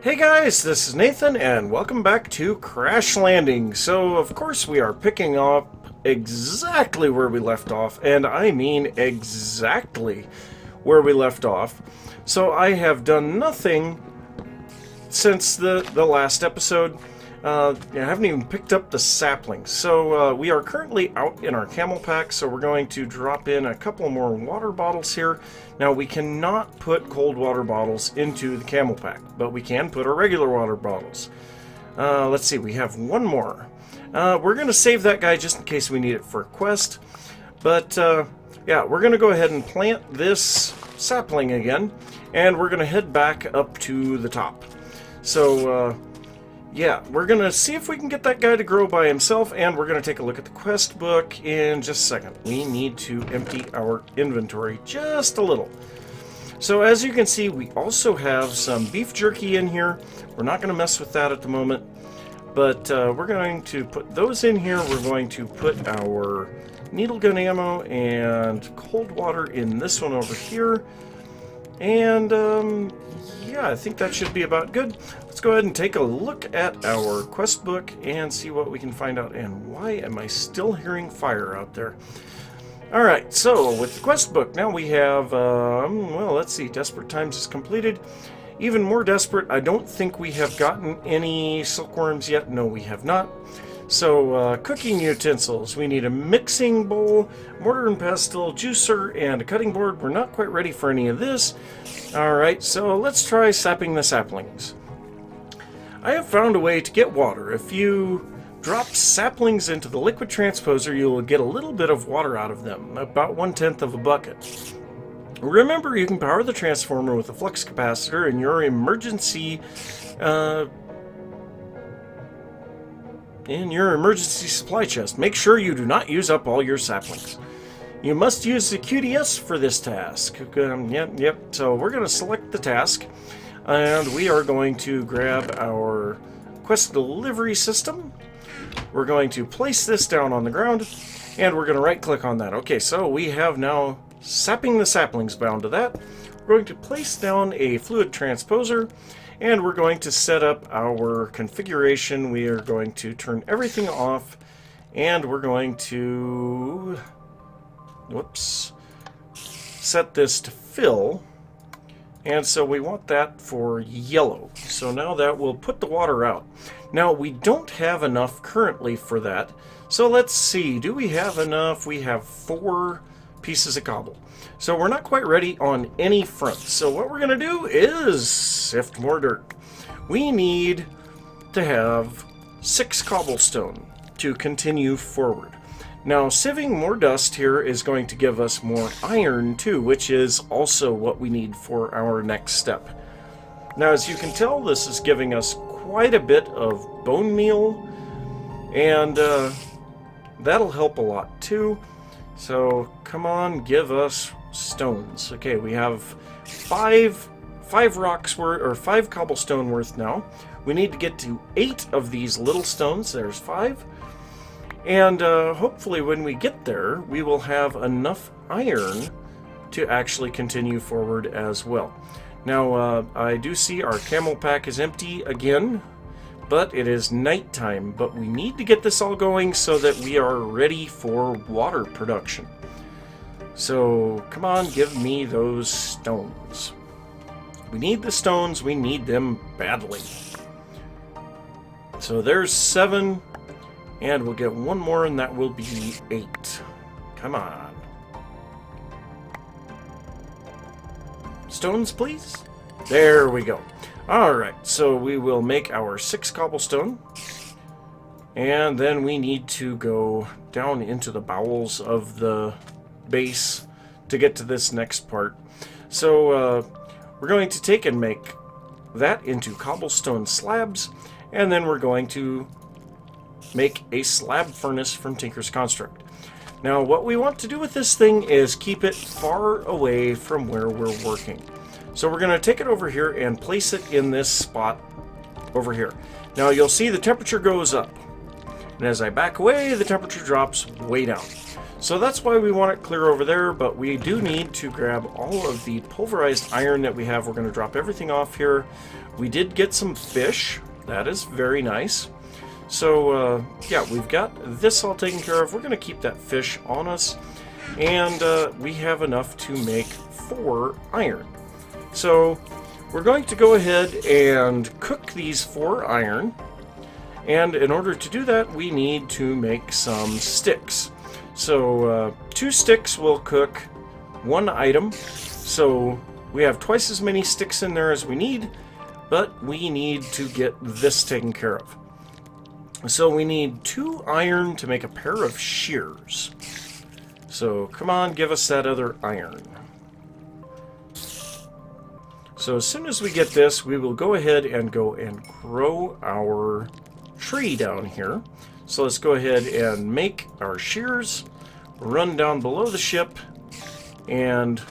Hey guys, this is Nathan and welcome back to Crash Landing. So of course we are picking up exactly where we left off, and I mean exactly where we left off. So I have done nothing since the last episode. I haven't even picked up the saplings. So we are currently out in our camel pack, so we're going to drop in a couple more water bottles here. Now we cannot put cold water bottles into the camel pack, but we can put our regular water bottles. Let's see, we have one more. We're going to save that guy just in case we need it for a quest. But yeah, we're going to go ahead and plant this sapling again, and we're going to head back up to the top. So yeah, we're going to see if we can get that guy to grow by himself, and we're going to take a look at the quest book in just a second. We need to empty our inventory just a little. So as you can see, we also have some beef jerky in here. We're not going to mess with that at the moment, but we're going to put those in here. We're going to put our needle gun ammo and cold water in this one over here. And yeah, I think that should be about good. Let's go ahead and take a look at our quest book and see what we can find out. And why am I still hearing fire out there? Alright, so with the quest book, now we have, well, let's see, Desperate Times is completed. Even more desperate, I don't think we have gotten any silkworms yet. No, we have not. So, cooking utensils. We need a mixing bowl, mortar and pestle, juicer, and a cutting board. We're not quite ready for any of this. Alright, so let's try sapping the saplings. I have found a way to get water. If you drop saplings into the liquid transposer, you will get a little bit of water out of them, about 1/10 of a bucket. Remember, you can power the transformer with a flux capacitor in your emergency supply chest. Make sure you do not use up all your saplings. You must use the QDS for this task. Yep. So we're going to select the task, and we are going to grab our quest delivery system. We're going to place this down on the ground, and we're going to right-click on that. Okay, so we have now sapping the saplings bound to that. We're going to place down a fluid transposer, and we're going to set up our configuration. We are going to turn everything off, and we're going to, set this to fill. And so we want that for yellow. So now that will put the water out. Now we don't have enough currently for that. So let's see, do we have enough? We have 4 pieces of cobble. So we're not quite ready on any front. So what we're going to do is sift more dirt. We need to have 6 cobblestone to continue forward. Now, sieving more dust here is going to give us more iron too, which is also what we need for our next step. Now, as you can tell, this is giving us quite a bit of bone meal, and that'll help a lot too. So, come on, give us stones. Okay, we have 5 rocks worth, or 5 cobblestone worth now. We need to get to 8 of these little stones. There's 5. And hopefully when we get there, we will have enough iron to actually continue forward as well. Now, I do see our camel pack is empty again, but it is nighttime. But we need to get this all going so that we are ready for water production. So, come on, give me those stones. We need the stones. We need them badly. So there's 7. And we'll get 1 more, and that will be 8. Come on. Stones, please. There we go. Alright, so we will make our 6 cobblestone. And then we need to go down into the bowels of the base to get to this next part. So we're going to take and make that into cobblestone slabs. And then we're going to make a slab furnace from Tinker's Construct. Now, what we want to do with this thing is keep it far away from where we're working. So we're going to take it over here and place it in this spot over here. Now, you'll see the temperature goes up. And as I back away, the temperature drops way down. So that's why we want it clear over there, but we do need to grab all of the pulverized iron that we have. We're going to drop everything off here. We did get some fish. That is very nice. So, yeah, we've got this all taken care of. We're going to keep that fish on us. And we have enough to make 4 iron. So we're going to go ahead and cook these 4 iron. And in order to do that, we need to make some sticks. So 2 sticks will cook 1 item. So we have twice as many sticks in there as we need, but we need to get this taken care of. So we need 2 iron to make a pair of shears. So come on, give us that other iron. So as soon as we get this, we will go ahead and grow our tree down here. So let's go ahead and make our shears, run down below the ship, and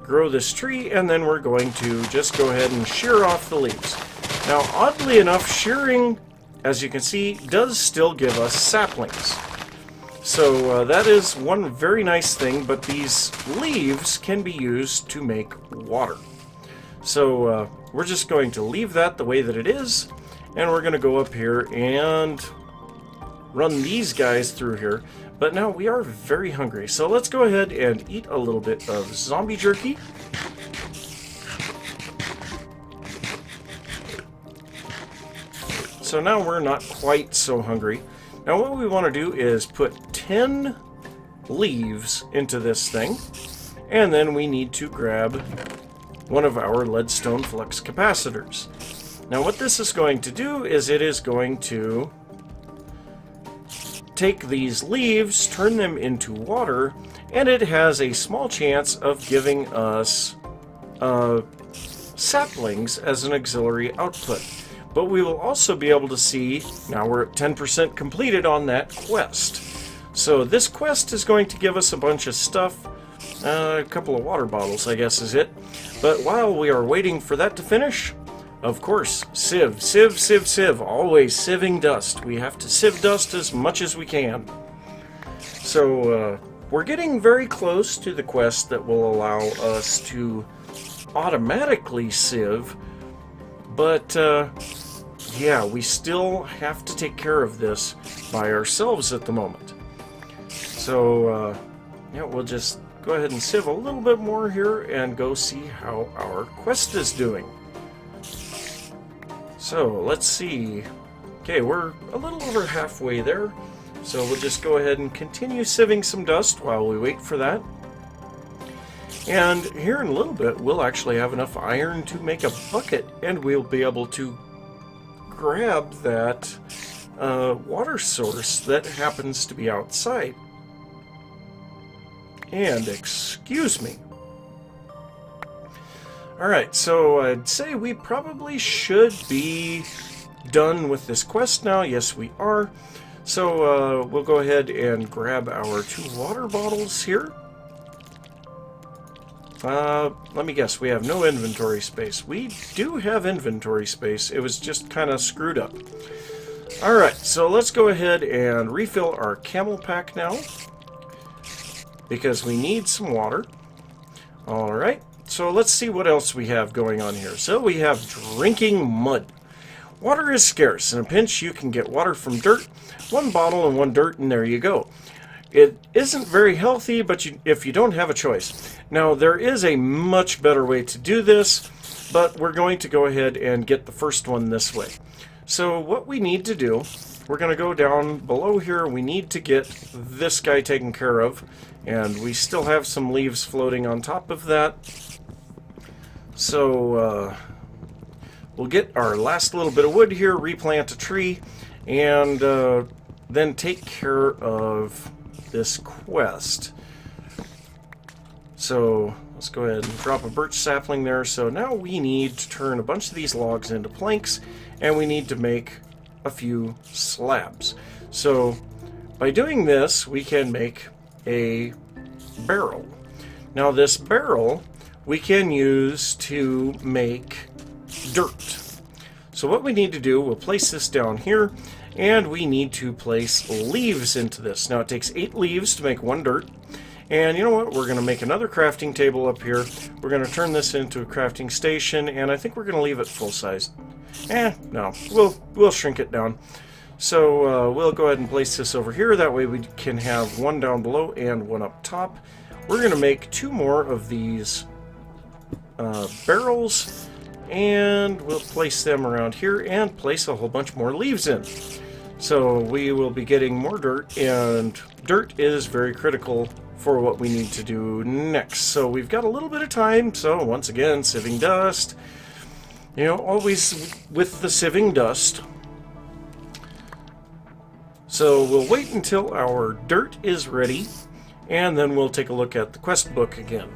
grow this tree, and then we're going to just go ahead and shear off the leaves. Now, oddly enough, shearing, as you can see, does still give us saplings. So that is one very nice thing, but these leaves can be used to make water. So we're just going to leave that the way that it is, and we're going to go up here and run these guys through here. But now we are very hungry, so let's go ahead and eat a little bit of zombie jerky. So now we're not quite so hungry. Now what we want to do is put 10 leaves into this thing, and then we need to grab one of our leadstone flux capacitors. Now what this is going to do is it is going to take these leaves, turn them into water, and it has a small chance of giving us saplings as an auxiliary output. But we will also be able to see, now we're at 10% completed on that quest. So this quest is going to give us a bunch of stuff, a couple of water bottles I guess is it. But while we are waiting for that to finish, of course, sieve, sieve, sieve, sieve, always sieving dust. We have to sieve dust as much as we can. So we're getting very close to the quest that will allow us to automatically sieve, but yeah, we still have to take care of this by ourselves at the moment. So yeah, we'll just go ahead and sieve a little bit more here and go see how our quest is doing. So let's see. Okay, we're a little over halfway there, so we'll just go ahead and continue sieving some dust while we wait for that. And here in a little bit, we'll actually have enough iron to make a bucket, and we'll be able to grab that water source that happens to be outside. And excuse me. Alright, so I'd say we probably should be done with this quest now. Yes, we are. So we'll go ahead and grab our 2 water bottles here. Let me guess, we have no inventory space. We do have inventory space. It was just kind of screwed up. Alright, so let's go ahead and refill our camel pack now, because we need some water. Alright, so let's see what else we have going on here. So we have drinking mud. Water is scarce. In a pinch, you can get water from dirt. 1 bottle and 1 dirt, and there you go. It isn't very healthy, but if you don't have a choice. Now, there is a much better way to do this, but we're going to go ahead and get the first one this way. So what we need to do, we're going to go down below here. We need to get this guy taken care of, and we still have some leaves floating on top of that. So we'll get our last little bit of wood here, replant a tree, and then take care of this quest. So let's go ahead and drop a birch sapling there. So now we need to turn a bunch of these logs into planks, and we need to make a few slabs. So by doing this, we can make a barrel. Now this barrel we can use to make dirt. So what we need to do, we'll place this down here, and we need to place leaves into this. Now it takes 8 leaves to make 1 dirt. And you know what? We're going to make another crafting table up here. We're going to turn this into a crafting station, and I think we're going to leave it full size. No. We'll shrink it down. So we'll go ahead and place this over here. That way we can have 1 down below and 1 up top. We're going to make 2 more of these barrels, and we'll place them around here and place a whole bunch more leaves in. So we will be getting more dirt, and dirt is very critical for what we need to do next. So we've got a little bit of time. So once again, sieving dust. You know, always with the sieving dust. So we'll wait until our dirt is ready, and then we'll take a look at the quest book again.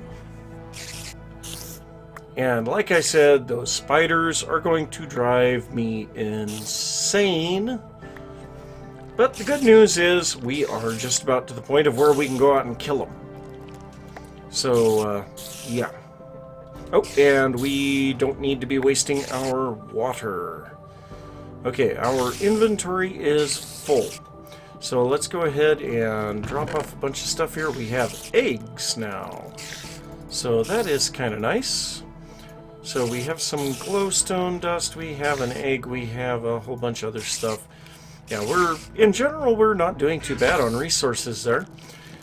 And like I said, those spiders are going to drive me insane. But the good news is we are just about to the point of where we can go out and kill them. So, yeah. Oh, and we don't need to be wasting our water. Okay, our inventory is full. So let's go ahead and drop off a bunch of stuff here. We have eggs now. So that is kind of nice. So we have some glowstone dust, we have an egg, we have a whole bunch of other stuff. Yeah, in general, we're not doing too bad on resources there.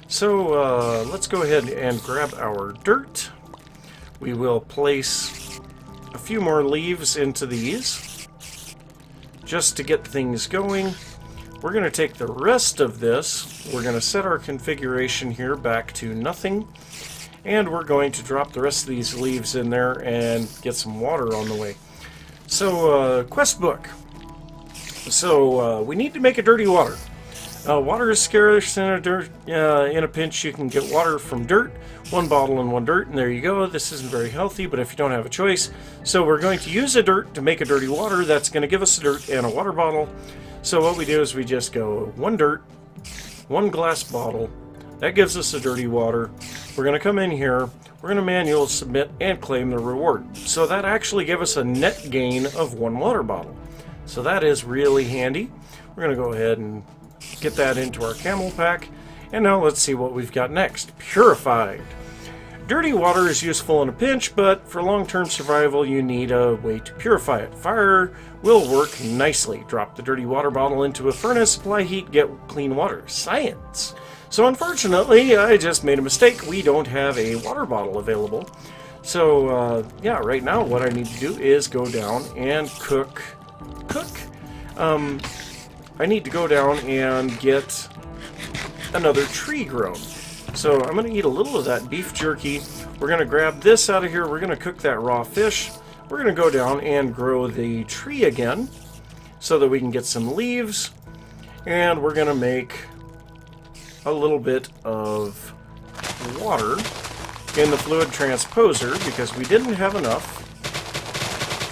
So let's go ahead and grab our dirt. We will place a few more leaves into these just to get things going. We're going to take the rest of this. We're going to set our configuration here back to nothing. And we're going to drop the rest of these leaves in there and get some water on the way. So, quest book. So, we need to make a dirty water. Water is scarce in a pinch. You can get water from dirt. 1 bottle and 1 dirt, and there you go. This isn't very healthy, but if you don't have a choice. So we're going to use a dirt to make a dirty water. That's going to give us a dirt and a water bottle. So what we do is we just go 1 dirt, 1 glass bottle. That gives us a dirty water. We're going to come in here. We're going to manual submit and claim the reward. So that actually gave us a net gain of 1 water bottle. So that is really handy. We're going to go ahead and get that into our camel pack. And now let's see what we've got next. Purified. Dirty water is useful in a pinch, but for long-term survival you need a way to purify it. Fire will work nicely. Drop the dirty water bottle into a furnace, apply heat, get clean water. Science. So unfortunately, I just made a mistake. We don't have a water bottle available. So, yeah, right now what I need to do is go down and cook. I need to go down and get another tree grown. So I'm going to eat a little of that beef jerky. We're going to grab this out of here. We're going to cook that raw fish. We're going to go down and grow the tree again so that we can get some leaves. And we're going to make a little bit of water in the fluid transposer because we didn't have enough.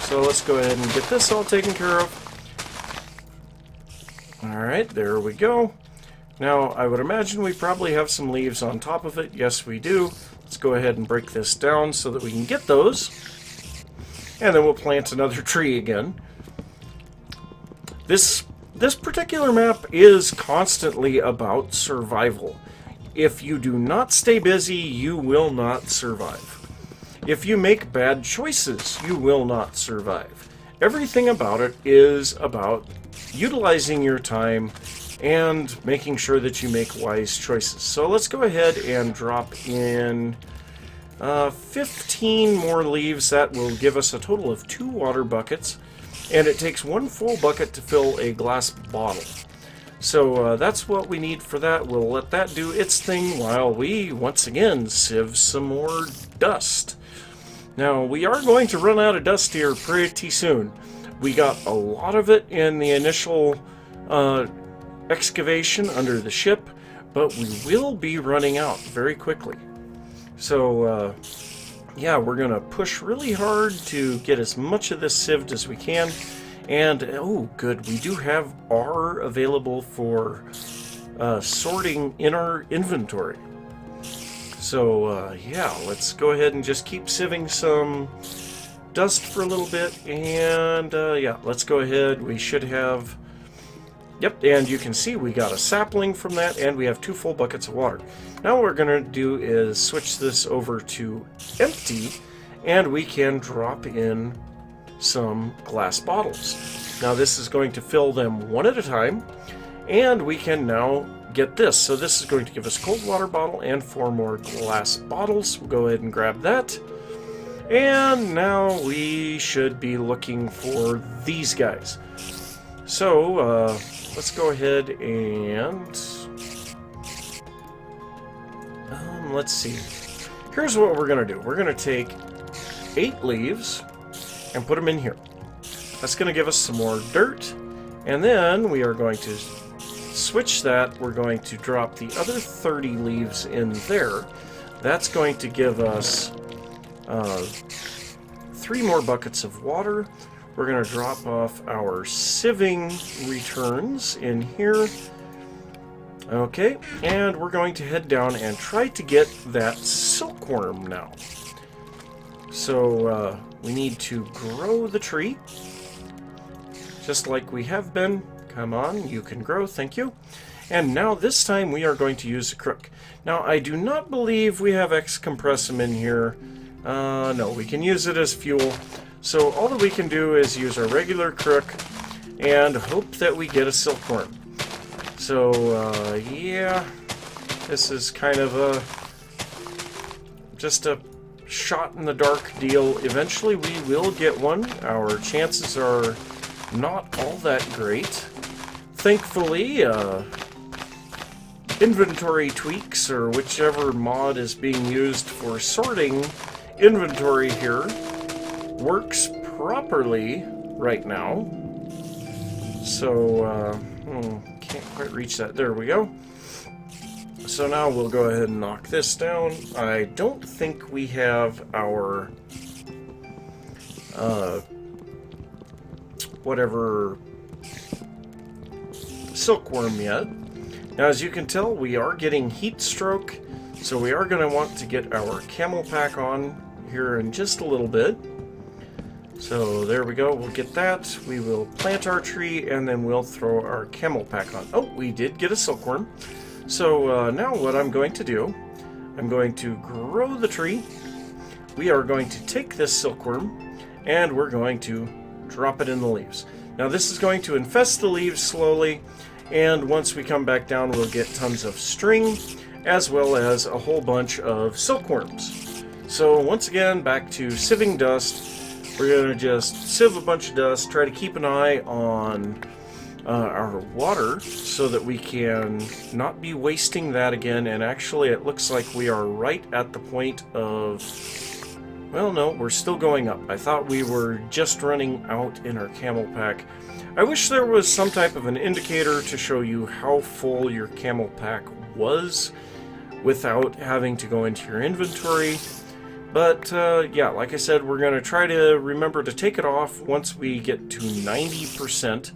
So let's go ahead and get this all taken care of. Alright, there we go. Now, I would imagine we probably have some leaves on top of it. Yes, we do. Let's go ahead and break this down so that we can get those. And then we'll plant another tree again. This particular map is constantly about survival. If you do not stay busy, you will not survive. If you make bad choices, you will not survive. Everything about it is about utilizing your time and making sure that you make wise choices. So let's go ahead and drop in 15 more leaves. That will give us a total of 2 water buckets. And it takes 1 full bucket to fill a glass bottle. So that's what we need for that. We'll let that do its thing while we, once again, sieve some more dust. Now, we are going to run out of dust here pretty soon. We got a lot of it in the initial excavation under the ship, but we will be running out very quickly. So, yeah, we're going to push really hard to get as much of this sieved as we can. And, oh, good, we do have R available for sorting in our inventory. So, yeah, let's go ahead and just keep sieving some dust for a little bit. And, yeah, let's go ahead. We should have Yep, and you can see we got a sapling from that, and we have 2 full buckets of water. Now what we're going to do is switch this over to empty, and we can drop in some glass bottles. Now this is going to fill them one at a time, and we can now get this. So this is going to give us a cold water bottle and 4 more glass bottles. We'll go ahead and grab that. And now we should be looking for these guys. So let's go ahead and let's see. Here's what we're going to do. We're going to take 8 leaves and put them in here. That's going to give us some more dirt. And then we are going to switch that. We're going to drop the other 30 leaves in there. That's going to give us 3 more buckets of water. We're going to drop off our sieving returns in here. Okay, and we're going to head down and try to get that silkworm now. So we need to grow the tree, just like we have been. Come on, you can grow, thank you. And now this time we are going to use a crook. Now I do not believe we have X-compressum in here. No, we can use it as fuel. So all that we can do is use our regular crook and hope that we get a silkworm. So, yeah, this is kind of just a shot in the dark deal. Eventually we will get one. Our chances are not all that great. Thankfully, inventory tweaks, or whichever mod is being used for sorting inventory here, works properly right now. So, can't quite reach that. There we go. So now we'll go ahead and knock this down. I don't think we have our whatever silkworm yet. Now, as you can tell, we are getting heat stroke, so we are going to want to get our camel pack on here in just a little bit. So there we go, we'll get that. We will plant our tree, and then we'll throw our camel pack on. Oh, we did get a silkworm. So now what I'm going to do, I'm going to grow the tree. We are going to take this silkworm, and we're going to drop it in the leaves. Now this is going to infest the leaves slowly, and once we come back down, we'll get tons of string, as well as a whole bunch of silkworms. So once again, back to sieving dust. We're going to just sieve a bunch of dust, try to keep an eye on our water so that we can not be wasting that again. And actually, it looks like we are right at the point of... Well, no, we're still going up. I thought we were just running out in our camel pack. I wish there was some type of an indicator to show you how full your camel pack was without having to go into your inventory. But, yeah, like I said, we're going to try to remember to take it off once we get to 90%.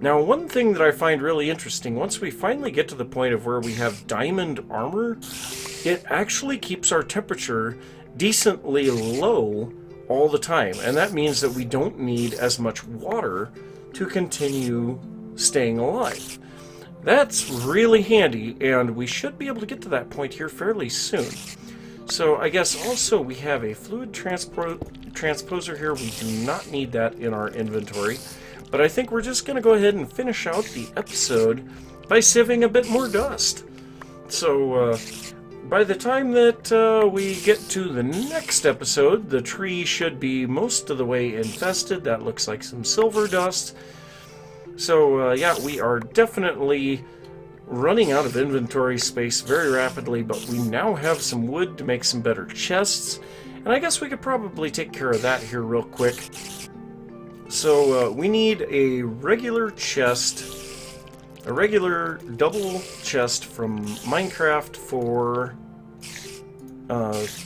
Now, one thing that I find really interesting, once we finally get to the point of where we have diamond armor, it actually keeps our temperature decently low all the time. And that means that we don't need as much water to continue staying alive. That's really handy, and we should be able to get to that point here fairly soon. So I guess also we have a fluid transposer here. We do not need that in our inventory. But I think we're just going to go ahead and finish out the episode by sieving a bit more dust. So by the time that we get to the next episode, the tree should be most of the way infested. That looks like some silver dust. So yeah, we are definitely running out of inventory space very rapidly, but we now have some wood to make some better chests, and I guess we could probably take care of that here real quick. So we need a regular chest, a regular double chest from Minecraft for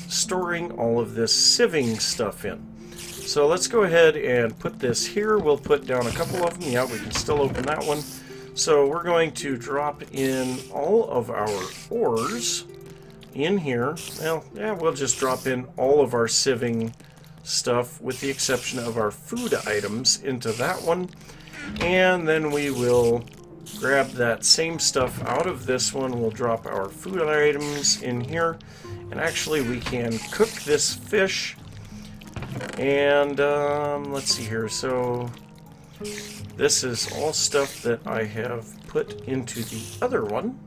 storing all of this sieving stuff in. So let's go ahead and put this here. We'll put down a couple of them. Yeah, we can still open that one. So we're going to drop in all of our ores in here. Well, yeah, we'll just drop in all of our sieving stuff with the exception of our food items into that one. And then we will grab that same stuff out of this one. We'll drop our food items in here. And actually, we can cook this fish. And let's see here. So this is all stuff that I have put into the other one.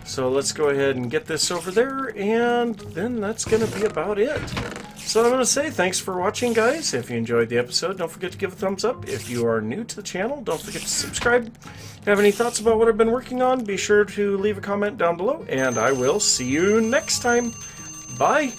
So let's go ahead and get this over there, and then that's going to be about it. So I'm going to say thanks for watching, guys. If you enjoyed the episode, don't forget to give a thumbs up. If you are new to the channel, don't forget to subscribe. If you have any thoughts about what I've been working on, be sure to leave a comment down below, and I will see you next time. Bye!